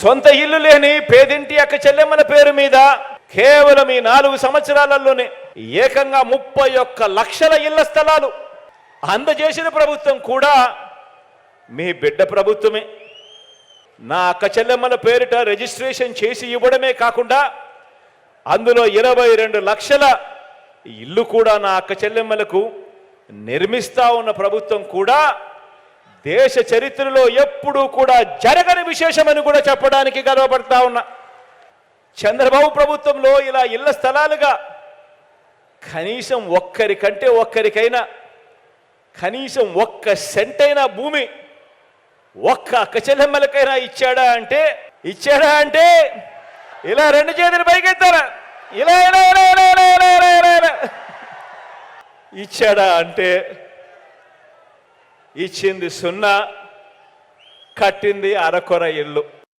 సొంత ఇల్లు లేని పేదింటి అక్క చెల్లెమ్మల పేరు మీద కేవలం ఈ 4 సంవత్సరాలలోనే ఏకంగా 31 లక్షల ఇళ్ల స్థలాలు అందజేసిన ప్రభుత్వం కూడా మీ బిడ్డ ప్రభుత్వమే. నా అక్క చెల్లెమ్మల పేరిట రిజిస్ట్రేషన్ చేసి ఇవ్వడమే కాకుండా అందులో 22 లక్షల ఇల్లు కూడా నా అక్క చెల్లెమ్మలకు నిర్మిస్తా ఉన్న ప్రభుత్వం కూడా దేశ చరిత్రలో ఎప్పుడూ కూడా జరగని విశేషమని కూడా చెప్పడానికి గర్వపడతా ఉన్నా. చంద్రబాబు ప్రభుత్వంలో ఇలా ఇళ్ల స్థలాలుగా కనీసం ఒక్కరికైనా కనీసం 1 సెంటైనా భూమి ఒక్క అక్క చెల్లెమ్మలకైనా ఇచ్చాడా అంటే ఇలా 2 చేతులు పైకెత్తారా, ఇలా ఇలా ఇలా ఇలా ఇలా ఇలా ఇలా ఇలా ఇచ్చాడా అంటే ఇచ్చింది 0, కట్టింది అరకొర ఇల్లు.